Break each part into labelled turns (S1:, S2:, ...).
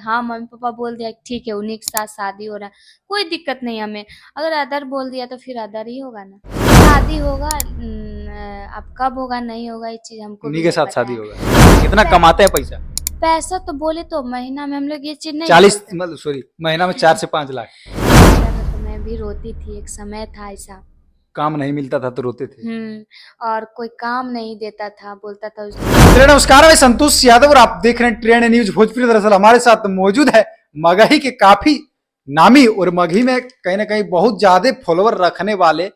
S1: हाँ mummy papa बोल दिया ठीक है उन्हीं के साथ शादी हो रहा है, कोई दिक्कत नहीं हमें। अगर अदर बोल दिया तो फिर अदर ही होगा ना, शादी होगा। अब कब होगा नहीं होगा ये चीज हमको
S2: उन्हीं
S1: भी
S2: के
S1: नहीं
S2: साथ
S1: पता
S2: शादी
S1: है।
S2: होगा। कितना कमाते हैं पैसा?
S1: पैसा तो बोले तो महीना में हम लोग ये चीज नहीं
S2: 40
S1: बोलते।
S2: मतलब सॉरी, महीना में 4 से 5 लाख।
S1: इंडिया में तो मैं भी रोती थी, एक समय था ऐसा।
S2: काम नहीं मिलता था तो रोते थे।
S1: और कोई काम नहीं देता था, बोलता था
S2: चलिए नमस्कार, मैं संतोष यादव और आप देख रहे हैं ट्रेंड न्यूज भोजपुरी। दरअसल हमारे साथ मौजूद है मगही के काफी नामी और मगही में कहीं ना कहीं बहुत ज्यादा फॉलोवर रखने वाले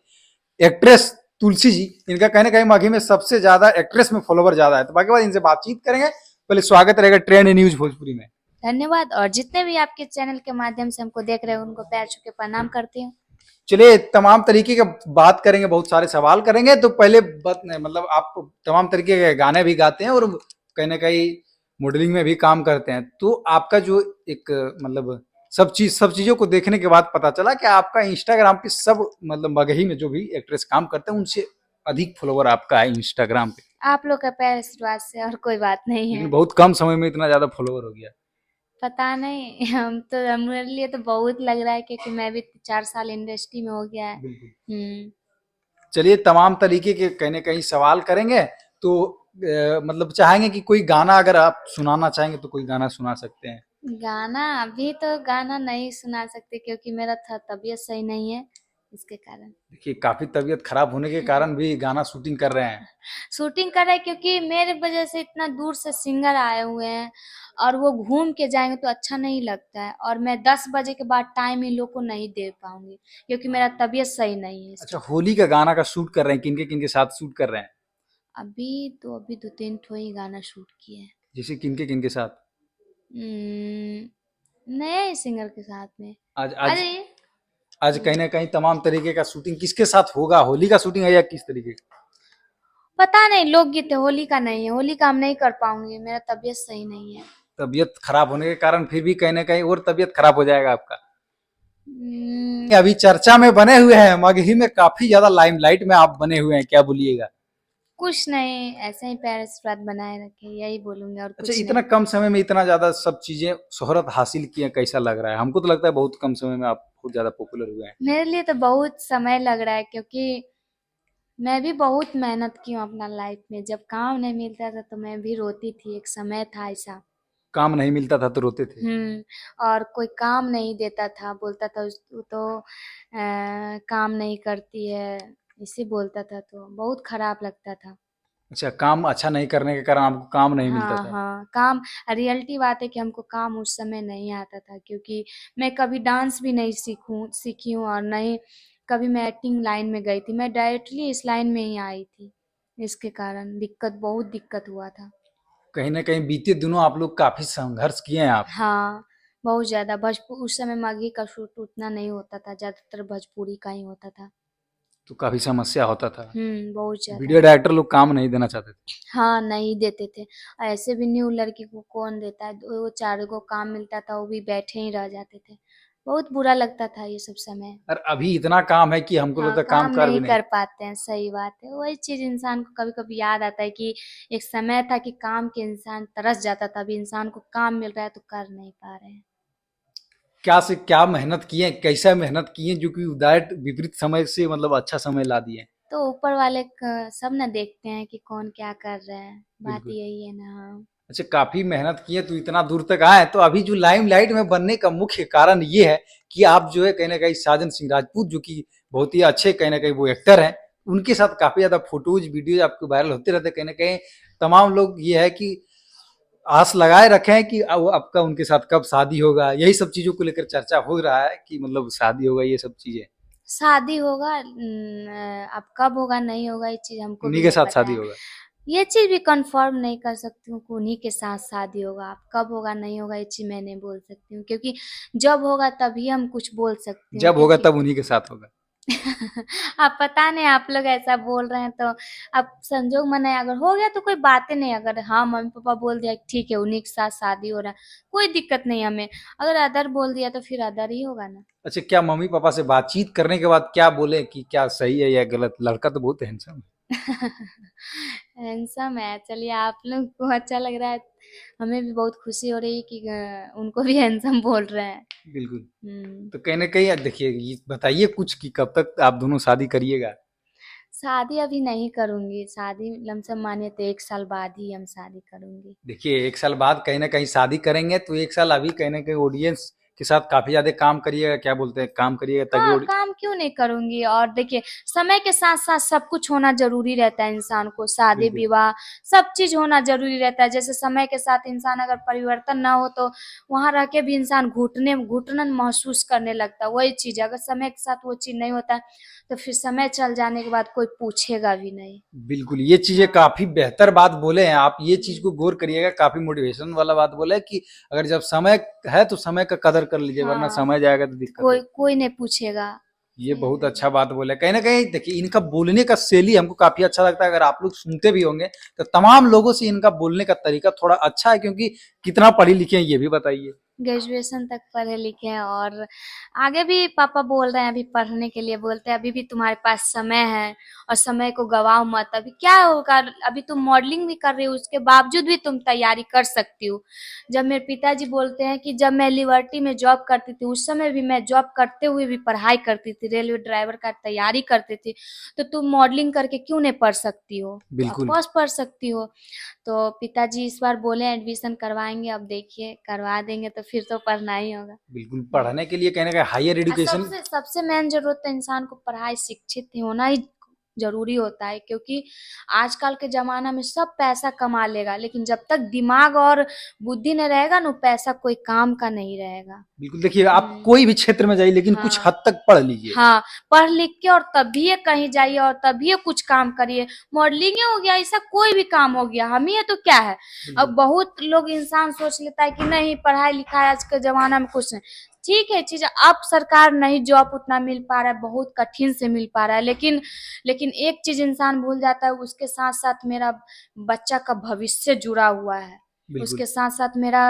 S2: एक्ट्रेस तुलसी जी। इनका कहीं ना कहीं मगही में सबसे ज्यादा एक्ट्रेस में फॉलोवर ज्यादा है, तो बाकी बात इनसे बातचीत करेंगे। पहले स्वागत रहेगा ट्रेंड न्यूज भोजपुरी में।
S1: धन्यवाद। और जितने भी आपके चैनल के माध्यम से हमको देख रहे हैं उनको पैर छू के प्रणाम करती हूँ।
S2: चलिए तमाम तरीके के बात करेंगे, बहुत सारे सवाल करेंगे। तो पहले मतलब आप तमाम तरीके के गाने भी गाते हैं और कहीं ना कहीं मॉडलिंग में भी काम करते हैं, तो आपका जो एक मतलब सब चीजों को देखने के बाद पता चला कि आपका इंस्टाग्राम पे सब मतलब मगही में जो भी एक्ट्रेस काम करते हैं उनसे अधिक फॉलोवर आपका है इंस्टाग्राम पे।
S1: आप लोग का पैर आशीर्वाद से, और कोई बात नहीं
S2: लेकिन
S1: है।
S2: बहुत कम समय में इतना ज्यादा फॉलोवर हो गया।
S1: पता नहीं, हम तो हमारे लिए तो बहुत लग रहा है क्योंकि मैं भी 4 साल इंडस्ट्री में हो गया है।
S2: बिल्कुल।
S1: हम्म।
S2: चलिए तमाम तरीके के कहीं ना कहीं सवाल करेंगे। तो मतलब चाहेंगे कि कोई गाना अगर आप सुनाना चाहेंगे तो कोई गाना सुना सकते हैं।
S1: गाना अभी तो गाना नहीं सुना सकते क्योंकि मेरा तबीयत सही नहीं है, इसके कारण।
S2: देखिए काफी तबीयत खराब होने के कारण भी गाना शूटिंग कर रहे हैं।
S1: शूटिंग कर रहे हैं क्योंकि मेरे वजह से इतना दूर से सिंगर आए हुए हैं और वो घूम के जाएंगे तो अच्छा नहीं लगता है, और मैं 10 बजे के बाद टाइम इन लोग को नहीं दे पाऊंगी क्योंकि मेरा तबीयत सही नहीं है
S2: अच्छा,
S1: इसके कारण।
S2: होली का गाना का शूट कर रहे हैं, किनके किनके साथ शूट कर रहे हैं?
S1: अभी दो तीन ठो ही गाना शूट किए हैं।
S2: जैसे किनके किनके साथ?
S1: नए सिंगर के साथ में।
S2: आज आज
S1: अरे
S2: आज कहीं ना कहीं तमाम तरीके का शूटिंग किसके साथ होगा? होली का शूटिंग है या किस तरीके का?
S1: पता नहीं, लोकगीत है, होली का नहीं है। होली का हम नहीं कर पाऊंगी, मेरा तबीयत सही नहीं है।
S2: तबीयत खराब होने के कारण फिर भी कहीं ना कहीं और तबीयत खराब हो जाएगा आपका।
S1: हम्म,
S2: अभी चर्चा में बने हुए हैं, मगही में काफी ज्यादा लाइमलाइट में आप बने हुए हैं, क्या बोलिएगा?
S1: कुछ नहीं, ऐसे ही प्यार आशीर्वाद बनाए रखे, यही बोलूंगी और
S2: अच्छा,
S1: कुछ
S2: इतना
S1: नहीं।
S2: कम समय में इतना ज्यादा सब चीजें शोहरत हासिल की है, कैसा लग रहा है? हमको तो लगता है बहुत कम समय में आप बहुत ज्यादा पॉपुलर हुए हैं।
S1: मेरे लिए तो बहुत समय लग रहा है क्योंकि मैं भी बहुत मेहनत की हूँ अपना लाइफ में। जब काम नहीं मिलता था तो मैं भी रोती थी, एक समय था ऐसा।
S2: काम नहीं मिलता था तो रोते थे।
S1: और कोई काम नहीं देता था, बोलता था तू तो काम नहीं करती है, इसे बोलता था तो बहुत खराब लगता था।
S2: अच्छा, काम अच्छा नहीं करने के कारण आपको काम नहीं मिलता
S1: हाँ
S2: था।
S1: हाँ, काम। रियलिटी बात है कि हमको काम उस समय नहीं आता था क्योंकि मैं कभी डांस भी नहीं सीखी हूँ, और नहीं कभी मैं एक्टिंग लाइन में गई थी। मैं डायरेक्टली इस लाइन में ही आई थी, इसके कारण बहुत दिक्कत हुआ था।
S2: कहीं ना कहीं बीते दिनों आप लोग काफी संघर्ष किए हैं आप।
S1: हाँ, बहुत ज्यादा। भोजपुर उस समय माघी का शूट उतना नहीं होता था, ज्यादातर भोजपुरी का ही होता था।
S2: तो काफी समस्या होता था।
S1: बहुत ज्यादा।
S2: वीडियो डायरेक्टर लोग काम नहीं देना चाहते थे।
S1: हाँ, नहीं देते थे। ऐसे भी न्यू लड़की को कौन देता है, दो चार गो काम मिलता था वो भी बैठे ही रह जाते थे। बहुत बुरा लगता था ये सब समय।
S2: और अभी इतना काम है कि हमको
S1: हाँ,
S2: लगता है काम
S1: काम
S2: कर भी
S1: नहीं
S2: नहीं।
S1: कर पाते हैं, सही बात है। वही चीज इंसान को कभी कभी याद आता है कि एक समय था कि काम के इंसान तरस जाता था, अभी इंसान को काम मिल रहा है तो कर नहीं पा रहे हैं।
S2: क्या से क्या मेहनत किए, कैसा मेहनत किए जो कि डायरेक्ट विपरीत समय से मतलब अच्छा समय ला दिए?
S1: तो ऊपर वाले सब ना देखते हैं कि कौन क्या कर रहे हैं, बात
S2: बिल्कुल।
S1: यही है ना। हाँ।
S2: अच्छा, काफी मेहनत किए तो इतना दूर तक आए, तो अभी जो लाइमलाइट में बनने का मुख्य कारण ये है कि आप जो है कहीं ना कहीं साजन सिंह राजपूत जो कि बहुत ही अच्छे कहीं ना कहीं वो एक्टर हैं, उनके साथ काफी ज्यादा फोटोज वीडियोज आपके वायरल होते रहते हैं। कहीं ना कहीं तमाम लोग ये है कि आस लगाए रखे हैं कि आपका उनके साथ कब शादी होगा, यही सब चीजों को लेकर चर्चा हो रहा है कि मतलब शादी होगा, ये सब चीजें।
S1: शादी होगा, अब कब होगा नहीं होगा ये चीज हमको
S2: उन्हीं
S1: भी
S2: के
S1: नहीं
S2: साथ
S1: पता
S2: शादी
S1: है।
S2: होगा।
S1: ये चीज भी कंफर्म नहीं कर सकती हूँ कि उन्हीं के साथ शादी होगा। अब कब होगा नहीं होगा ये चीज मैं नहीं बोल सकती हूँ क्योंकि जब होगा तभी हम कुछ बोल सकती हूँ
S2: जब होगा
S1: क्योंकि
S2: तब उन्हीं के साथ होगा।
S1: अब पता नहीं, आप लोग ऐसा बोल रहे हैं तो अब संजोग मने अगर हो गया तो कोई बात ही नहीं। अगर हाँ मम्मी पापा बोल दिया ठीक है उन्हीं के साथ शादी हो रहा है, कोई दिक्कत नहीं हमें। अगर अदर बोल दिया तो फिर अदर ही होगा ना।
S2: अच्छा, क्या मम्मी पापा से बातचीत करने के बाद क्या बोले कि क्या सही है या गलत? लड़का तो बहुत हैंडसम है।
S1: हैंडसम है। चलिए आप लोग को अच्छा लग रहा है, हमें भी बहुत खुशी हो रही है कि उनको भी हैंडसम बोल रहे हैं।
S2: बिल्कुल।
S1: हुँ।
S2: तो कहीं न कहीं देखिए ये बताइए कुछ कि कब तक आप दोनों शादी करिएगा?
S1: शादी अभी नहीं करूँगी, शादी लमसम मानिए तो 1 साल बाद ही हम शादी करूँगी।
S2: देखिए 1 साल बाद कहीं न कहीं शादी करेंगे तो 1 साल अभी कहीं न कहीं ऑडियंस के साथ काफ़ी ज़्यादा काम करिएगा, क्या बोलते हैं, काम करिएगा ताकि
S1: हाँ,
S2: ऑडि
S1: काम क्यों नहीं करूँगी। और देखिए समय के साथ-साथ सब कुछ होना ज़रूरी रहता है इंसान को,
S2: बिल्कुल,
S1: शादी-विवाह सब चीज़ होना ज़रूरी रहता है। जैसे समय के साथ इंसान अगर परिवर्तन ना हो तो वहाँ रह के भी इंसान घुटन महसूस करने लगता है, वही चीज़ है। अगर समय के साथ वो चीज़ नहीं होता है, तो फिर समय चल जाने के बाद कोई पूछेगा भी नहीं।
S2: बिल्कुल, ये चीज़ें
S1: हाँ।
S2: काफ़ी बेहतर बात बोले हैं आप, ये चीज़
S1: हुँ।
S2: को गौर करिएगा, काफ़ी मोटिवेशन वाला बात बोला है कि अगर जब समय है तो समय का कदर कर लीजिए वरना
S1: हाँ,
S2: समय जाएगा तो
S1: तो
S2: दिक्कत
S1: कोई
S2: होगी।
S1: कोई नहीं पूछेगा।
S2: ये
S1: ये
S2: बहुत
S1: है।
S2: अच्छा बात बोला है। कहीं न कहीं देखिए इनका बोलने का शैली हमको काफ़ी अच्छा लगता है, अगर आप लोग सुनते भी होंगे, तो तमाम लोगों से इनका बोलने का तरीका थोड़ा अच्छा है क्योंकि कितना पढ़े-लिखे हैं ये भी बताइए?
S1: ग्रेजुएशन तक पढ़े लिखे हैं और आगे भी पापा बोल रहे हैं अभी पढ़ने के लिए, बोलते हैं अभी भी तुम्हारे पास समय है और समय को गवाओ मत। अभी क्या होगा, अभी तुम मॉडलिंग भी कर रही हो उसके बावजूद भी तुम तैयारी कर सकती हो। जब मेरे पिताजी बोलते हैं कि जब मैं लिबर्टी में जॉब करती थी उस समय भी मैं जॉब करते हुए भी पढ़ाई करती थी, रेलवे ड्राइवर का तैयारी करती थी, तो तुम मॉडलिंग करके क्यों नहीं पढ़ सकती हो? तो ऑफ
S2: बिल्कुल,
S1: कोर्स पढ़ सकती हो। तो पिताजी इस बार बोले एडमिशन करवाएँगे, अब देखिए करवा देंगे तो फिर तो पढ़ना ही होगा।
S2: बिल्कुल
S1: हुँ।
S2: पढ़ने के लिए कहीं न कहीं हायर एजुकेशन
S1: सबसे सबसे मेन ज़रूरत तो इंसान को पढ़ाई शिक्षित होना ही ज़रूरी होता है, क्योंकि आजकल के ज़माना में सब पैसा कमा लेगा, लेकिन जब तक दिमाग और बुद्धि नहीं रहेगा ना, पैसा कोई काम का नहीं रहेगा।
S2: बिल्कुल देखिए आप
S1: हुँ।
S2: कोई भी क्षेत्र में जाइए लेकिन कुछ
S1: हाँ।
S2: हद तक पढ़ लीजिए।
S1: हाँ, पढ़ लिख के और तभी ये कहीं जाइए और तभी ये कुछ काम करिए। मॉडलिंग ही हो गया, ऐसा कोई भी काम हो गया, हम ही है तो क्या है? अब
S2: बिल्कुल,
S1: बहुत लोग इंसान सोच लेता है कि नहीं पढ़ाई-लिखाई आज के ज़माना में कुछ नहीं। ठीक है चीज़, अब सरकार नहीं जॉब उतना मिल पा रहा है, बहुत कठिन से मिल पा रहा है, लेकिन लेकिन एक चीज़ इंसान भूल जाता है, उसके साथ-साथ मेरा बच्चा का भविष्य जुड़ा हुआ है।
S2: बिल्कुल।
S1: उसके साथ-साथ मेरा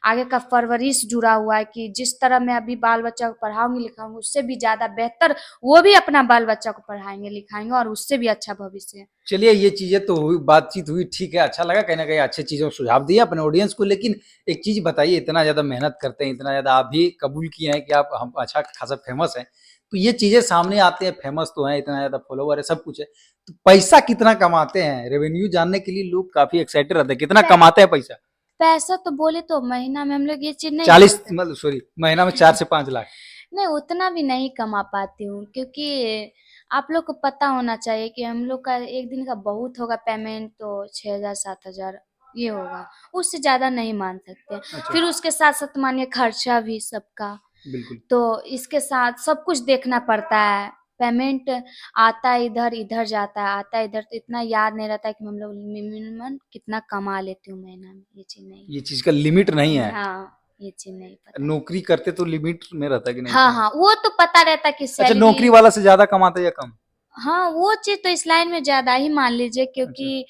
S1: आगे का परवरिश जुड़ा हुआ है कि जिस तरह मैं अभी बाल-बच्चा को पढ़ाऊँगी, लिखाऊँगी, उससे भी ज़्यादा बेहतर वो भी अपना बाल-बच्चा को पढ़ाएँगे, लिखाएँगे और उससे भी अच्छा भविष्य है।
S2: चलिए ये चीज़ें तो हुई, बातचीत हुई, ठीक है, अच्छा लगा कहीं न कहीं अच्छी चीज़ों सुझाव दिए अपने ऑडियंस को। लेकिन एक चीज़ बताइए इतना ज़्यादा मेहनत करते हैं, इतना ज़्यादा आप भी कबूल किए हैं कि आप हम अच्छा खासा फ़ेमस हैं। तो ये चीज़ें सामने आती हैं, फ़ेमस तो हैं, इतना ज़्यादा फ़ॉलोवर है, सब कुछ है। तो पैसा कितना कमाते हैं? रेवेन्यू जानने के लिए लोग काफ़ी एक्साइटेड रहते हैं, कितना
S1: पै
S2: कमाते हैं पैसा?
S1: पैसा तो बोले तो महीना में हम लोग ये चीज़ नहीं
S2: 40
S1: बोलते।
S2: मतलब सॉरी महीना में 4 से 5 लाख।
S1: नहीं, उतना भी नहीं कमा पाती हूँ, क्योंकि आप लोग को पता होना चाहिए कि हम लोग का एक दिन का बहुत होगा पेमेंट तो 6,000 7,000 ये होगा, उससे ज़्यादा नहीं मान सकते।
S2: अच्छा,
S1: फिर उसके साथ-साथ मानिए खर्चा भी सबका,
S2: बिल्कुल,
S1: तो इसके साथ सब कुछ देखना पड़ता है। पेमेंट आता है इधर, इधर जाता है, आता है इधर, तो इतना याद नहीं रहता है कि हम लोग मिनिमम कितना कमा लेती हूँ महीना में, ये चीज़ नहीं।
S2: ये चीज़ का लिमिट नहीं है।
S1: हाँ, ये चीज़ नहीं पता है।
S2: नौकरी करते तो लिमिट में रहता है कि नहीं
S1: हाँ,
S2: इतना?
S1: हाँ, वो तो पता रहता है कि
S2: अच्छा
S1: सैलरी।
S2: नौकरी वाला से ज़्यादा कमाते हैं या कम?
S1: हाँ, वो चीज़ तो इस लाइन में ज़्यादा ही मान लीजिए,
S2: अच्छा,
S1: क्योंकि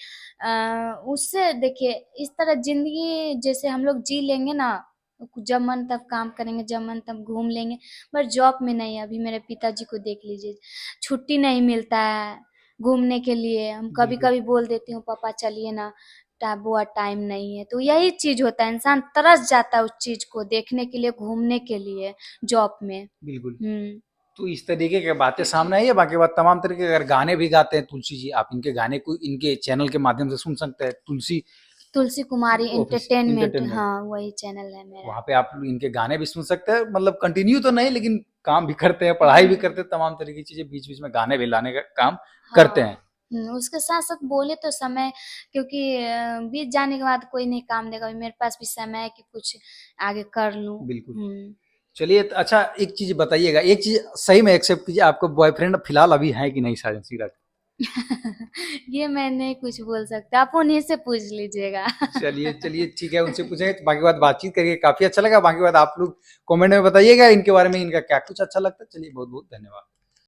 S1: उससे देखिए इस तरह ज़िंदगी जैसे हम लोग जी लेंगे ना, जब मन तब काम करेंगे, जब मन तब घूम लेंगे, पर जॉब में नहीं है। अभी मेरे पिताजी को देख लीजिए, छुट्टी नहीं मिलता है घूमने के लिए। हम
S2: बिल्कुल।
S1: कभी-कभी बोल देती हूँ, पापा चलिए ना, वो टाइम नहीं है। तो यही चीज़ होता है, इंसान तरस जाता है उस चीज़ को देखने के लिए, घूमने के लिए जॉब में।
S2: बिल्कुल।
S1: हुँ।
S2: तो इस तरीके की बातें सामने आई है, बाकी बात तमाम तरीके के अगर गाने भी गाते हैं तुलसी जी, आप इनके गाने को इनके चैनल के माध्यम से सुन सकते हैं, तुलसी
S1: तुलसी कुमारी
S2: ऑफिस
S1: एंटरटेनमेंट,
S2: एंटरटेनमेंट।
S1: हाँ, वही चैनल है मेरा।
S2: वहाँ पे आप इनके गाने भी सुन सकते हैं, मतलब कंटिन्यू तो नहीं लेकिन काम भी करते हैं, पढ़ाई भी
S1: हुँ।
S2: करते हैं, तमाम तरह की चीज़ें बीच-बीच में गाने भी लाने का काम करते
S1: हाँ।
S2: हैं।
S1: उसके साथ-साथ बोले तो समय, क्योंकि बीत जाने के बाद कोई नहीं काम देगा, अभी मेरे पास भी समय है कि कुछ आगे कर लूँ।
S2: बिल्कुल।
S1: हुँ।
S2: चलिए तो अच्छा एक चीज़ बताइएगा, एक चीज़ सही में एक्सेप्ट कीजिए आपका बॉयफ्रेंड फिलहाल अभी है कि नहीं साजन सीराज?
S1: ये मैं नहीं कुछ बोल सकती, आप उन्हीं से पूछ लीजिएगा।
S2: चलिए, चलिए ठीक है उनसे पूछेंगे तो बाकी बात बातचीत करके काफ़ी अच्छा लगा, बाकी बात आप लोग कमेंट में बताइएगा इनके बारे में, इनका क्या कुछ अच्छा लगता है। चलिए बहुत-बहुत धन्यवाद।